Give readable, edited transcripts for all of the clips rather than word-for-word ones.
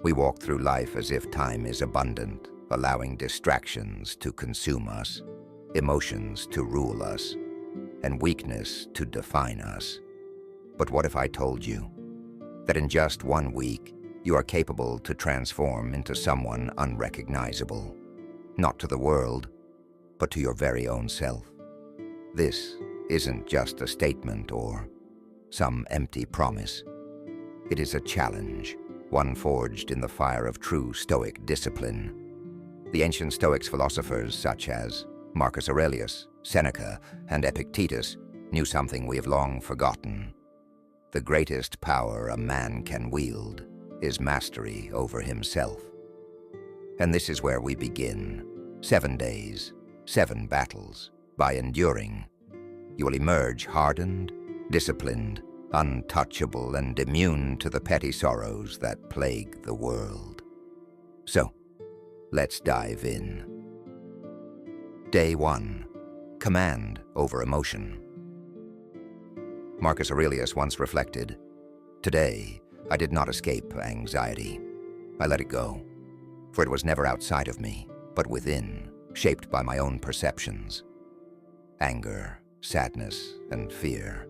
We walk through life as if time is abundant, allowing distractions to consume us, emotions to rule us, and weakness to define us. But what if I told you that in just 1 week, you are capable to transform into someone unrecognizable, not to the world, but to your very own self? This isn't just a statement or some empty promise. It is a challenge, one forged in the fire of true Stoic discipline. The ancient Stoics philosophers such as Marcus Aurelius, Seneca, and Epictetus knew something we have long forgotten. The greatest power a man can wield is mastery over himself. And this is where we begin. 7 days, 7 battles. By enduring, you will emerge hardened, disciplined, untouchable, and immune to the petty sorrows that plague the world. So, let's dive in. Day 1. Command over emotion. Marcus Aurelius once reflected, "Today, I did not escape anxiety. I let it go, for it was never outside of me, but within, shaped by my own perceptions. Anger, sadness, and fear.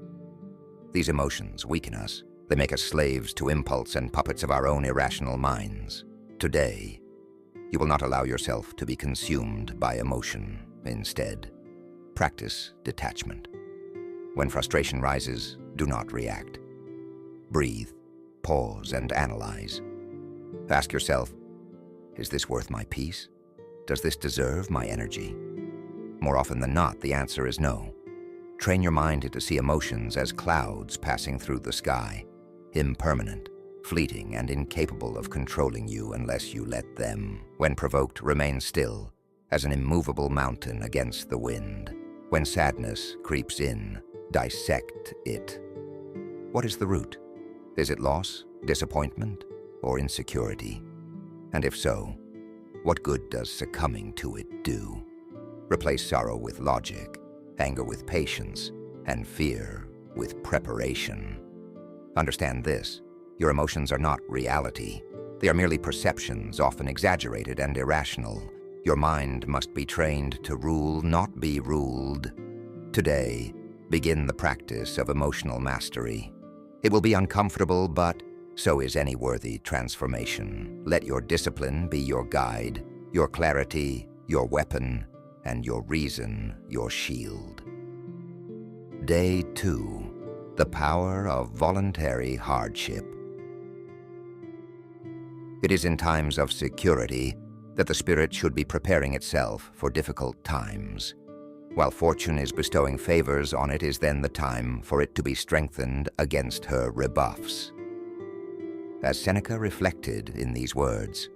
These emotions weaken us. They make us slaves to impulse and puppets of our own irrational minds. Today, you will not allow yourself to be consumed by emotion. Instead, practice detachment. When frustration rises, do not react. Breathe, pause, and analyze. Ask yourself, is this worth my peace? Does this deserve my energy? More often than not, the answer is no. Train your mind to see emotions as clouds passing through the sky, impermanent, fleeting, and incapable of controlling you unless you let them. When provoked, remain still, as an immovable mountain against the wind. When sadness creeps in, dissect it. What is the root? Is it loss, disappointment, or insecurity? And if so, what good does succumbing to it do? Replace sorrow with logic, anger with patience, and fear with preparation. Understand this: your emotions are not reality. They are merely perceptions, often exaggerated and irrational. Your mind must be trained to rule, not be ruled. Today, begin the practice of emotional mastery. It will be uncomfortable, but so is any worthy transformation. Let your discipline be your guide, your clarity your weapon, and your reason your shield. Day 2. The power of voluntary hardship. It is in times of security that the spirit should be preparing itself for difficult times. While fortune is bestowing favors on it, is then the time for it to be strengthened against her rebuffs. As Seneca reflected in these words,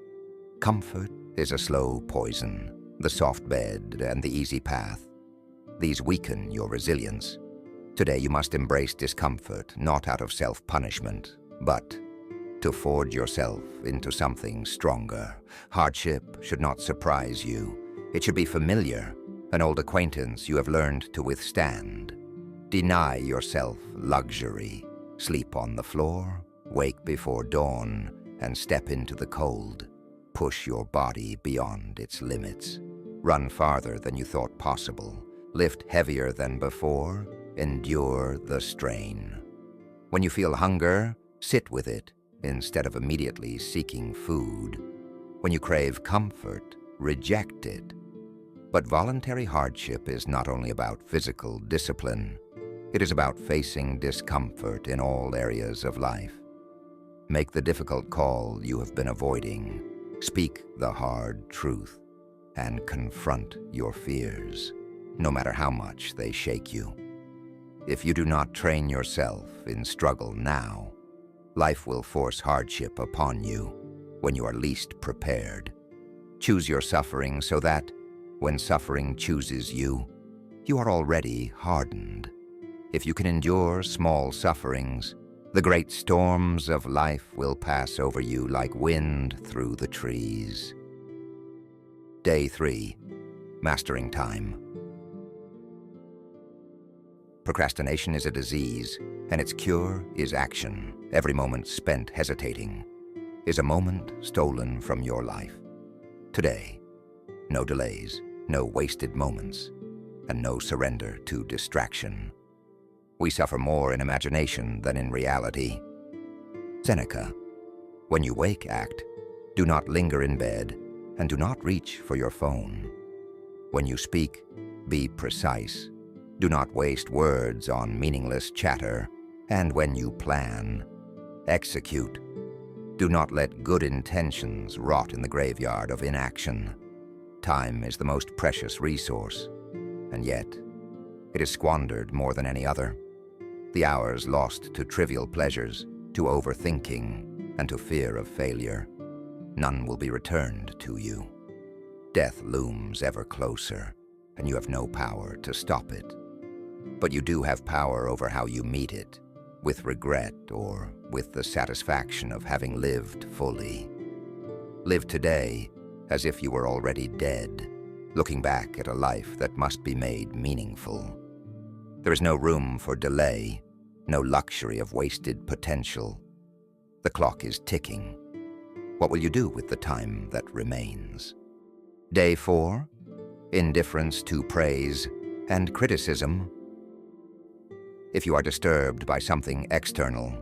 comfort is a slow poison, the soft bed and the easy path. These weaken your resilience. Today you must embrace discomfort, not out of self-punishment, but to forge yourself into something stronger. Hardship should not surprise you. It should be familiar, an old acquaintance you have learned to withstand. Deny yourself luxury. Sleep on the floor, wake before dawn, and step into the cold. Push your body beyond its limits. Run farther than you thought possible. Lift heavier than before. Endure the strain. When you feel hunger, sit with it instead of immediately seeking food. When you crave comfort, reject it. But voluntary hardship is not only about physical discipline. It is about facing discomfort in all areas of life. Make the difficult call you have been avoiding. Speak the hard truth and confront your fears, no matter how much they shake you. If you do not train yourself in struggle now, life will force hardship upon you when you are least prepared. Choose your suffering so that, when suffering chooses you, you are already hardened. If you can endure small sufferings, the great storms of life will pass over you like wind through the trees. Day 3. Mastering time. Procrastination is a disease, and its cure is action. Every moment spent hesitating, is a moment stolen from your life. Today, no delays, no wasted moments, and no surrender to distraction. We suffer more in imagination than in reality. Seneca, when you wake, act. Do not linger in bed, and do not reach for your phone. When you speak, be precise. Do not waste words on meaningless chatter. And when you plan, execute. Do not let good intentions rot in the graveyard of inaction. Time is the most precious resource, and yet it is squandered more than any other. The hours lost to trivial pleasures, to overthinking, and to fear of failure. None will be returned to you. Death looms ever closer, and you have no power to stop it. But you do have power over how you meet it, with regret or with the satisfaction of having lived fully. Live today as if you were already dead, looking back at a life that must be made meaningful. There is no room for delay, no luxury of wasted potential. The clock is ticking. What will you do with the time that remains? Day 4, indifference to praise and criticism. If you are disturbed by something external,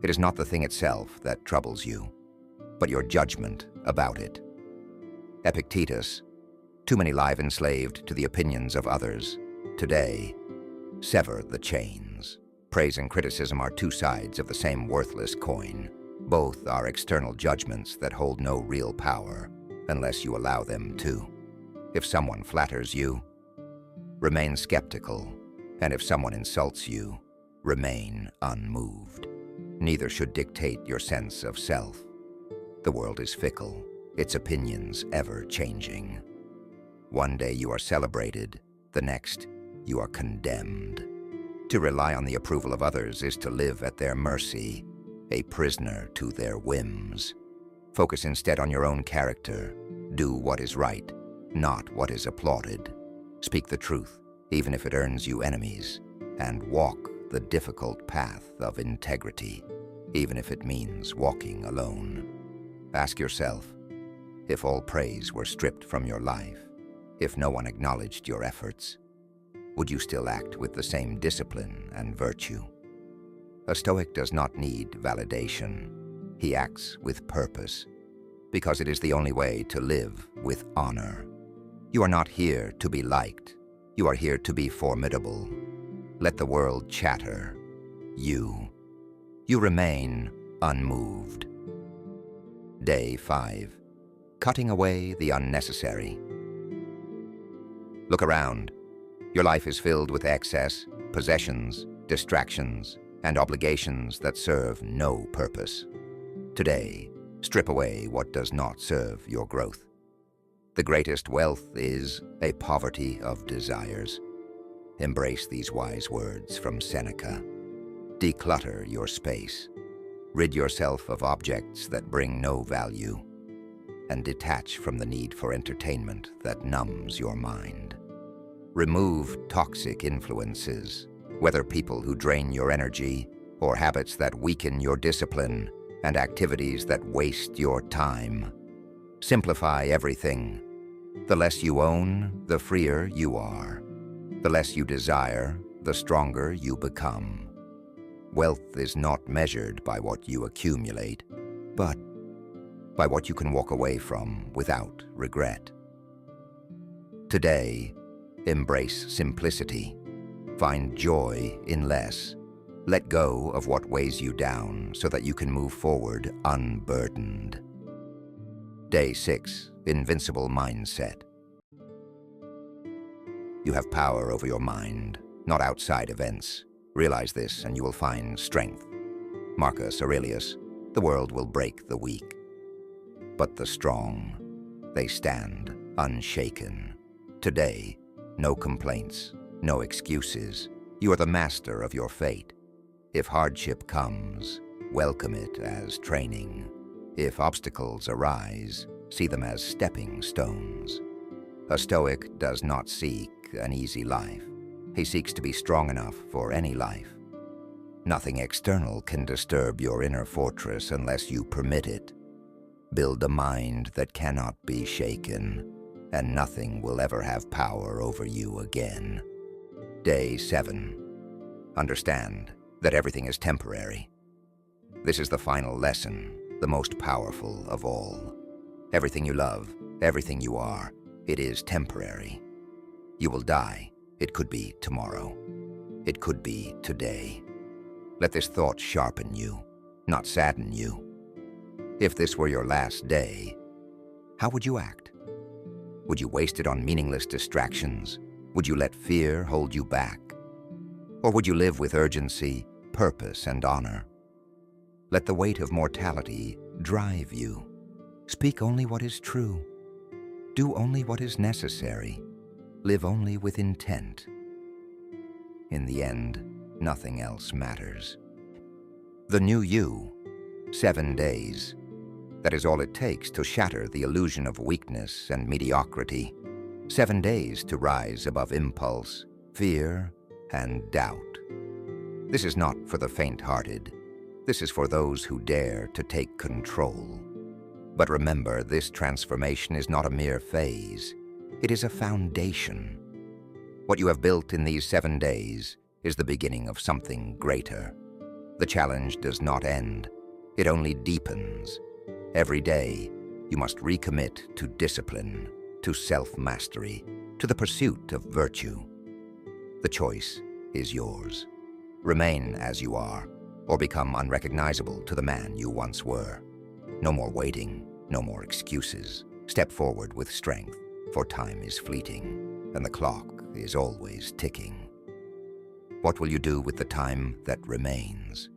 it is not the thing itself that troubles you, but your judgment about it. Epictetus, too many live enslaved to the opinions of others. Today, sever the chains. Praise and criticism are two sides of the same worthless coin. Both are external judgments that hold no real power unless you allow them to. If someone flatters you, remain skeptical, and if someone insults you, remain unmoved. Neither should dictate your sense of self. The world is fickle, its opinions ever-changing. One day you are celebrated, the next you are condemned. To rely on the approval of others is to live at their mercy, a prisoner to their whims. Focus instead on your own character. Do what is right, not what is applauded. Speak the truth, even if it earns you enemies, and walk the difficult path of integrity, even if it means walking alone. Ask yourself, if all praise were stripped from your life, if no one acknowledged your efforts, would you still act with the same discipline and virtue? A Stoic does not need validation. He acts with purpose, because it is the only way to live with honor. You are not here to be liked. You are here to be formidable. Let the world chatter. You remain unmoved. Day 5. Cutting away the unnecessary. Look around. Your life is filled with excess, possessions, distractions, and obligations that serve no purpose. Today, strip away what does not serve your growth. The greatest wealth is a poverty of desires. Embrace these wise words from Seneca. Declutter your space. Rid yourself of objects that bring no value, and detach from the need for entertainment that numbs your mind. Remove toxic influences, whether people who drain your energy or habits that weaken your discipline and activities that waste your time. Simplify everything. The less you own, the freer you are. The less you desire, the stronger you become. Wealth is not measured by what you accumulate, but by what you can walk away from without regret. Today, embrace simplicity. Find joy in less. Let go of what weighs you down so that you can move forward unburdened. Day 6. Invincible mindset. You have power over your mind, not outside events. Realize this and you will find strength. Marcus Aurelius, the world will break the weak, but the strong, they stand unshaken. Today, no complaints, no excuses. You are the master of your fate. If hardship comes, welcome it as training. If obstacles arise, see them as stepping stones. A Stoic does not seek an easy life. He seeks to be strong enough for any life. Nothing external can disturb your inner fortress unless you permit it. Build a mind that cannot be shaken, and nothing will ever have power over you again. Day 7. Understand that everything is temporary. This is the final lesson, the most powerful of all. Everything you love, everything you are, it is temporary. You will die. It could be tomorrow. It could be today. Let this thought sharpen you, not sadden you. If this were your last day, how would you act? Would you waste it on meaningless distractions? Would you let fear hold you back? Or would you live with urgency, purpose, and honor? Let the weight of mortality drive you. Speak only what is true. Do only what is necessary. Live only with intent. In the end, nothing else matters. The new you, 7 days. That is all it takes to shatter the illusion of weakness and mediocrity. 7 days to rise above impulse, fear, and doubt. This is not for the faint-hearted. This is for those who dare to take control. But remember, this transformation is not a mere phase. It is a foundation. What you have built in these 7 days is the beginning of something greater. The challenge does not end. It only deepens. Every day, you must recommit to discipline, to self-mastery, to the pursuit of virtue. The choice is yours. Remain as you are, or become unrecognizable to the man you once were. No more waiting, no more excuses. Step forward with strength, for time is fleeting, and the clock is always ticking. What will you do with the time that remains?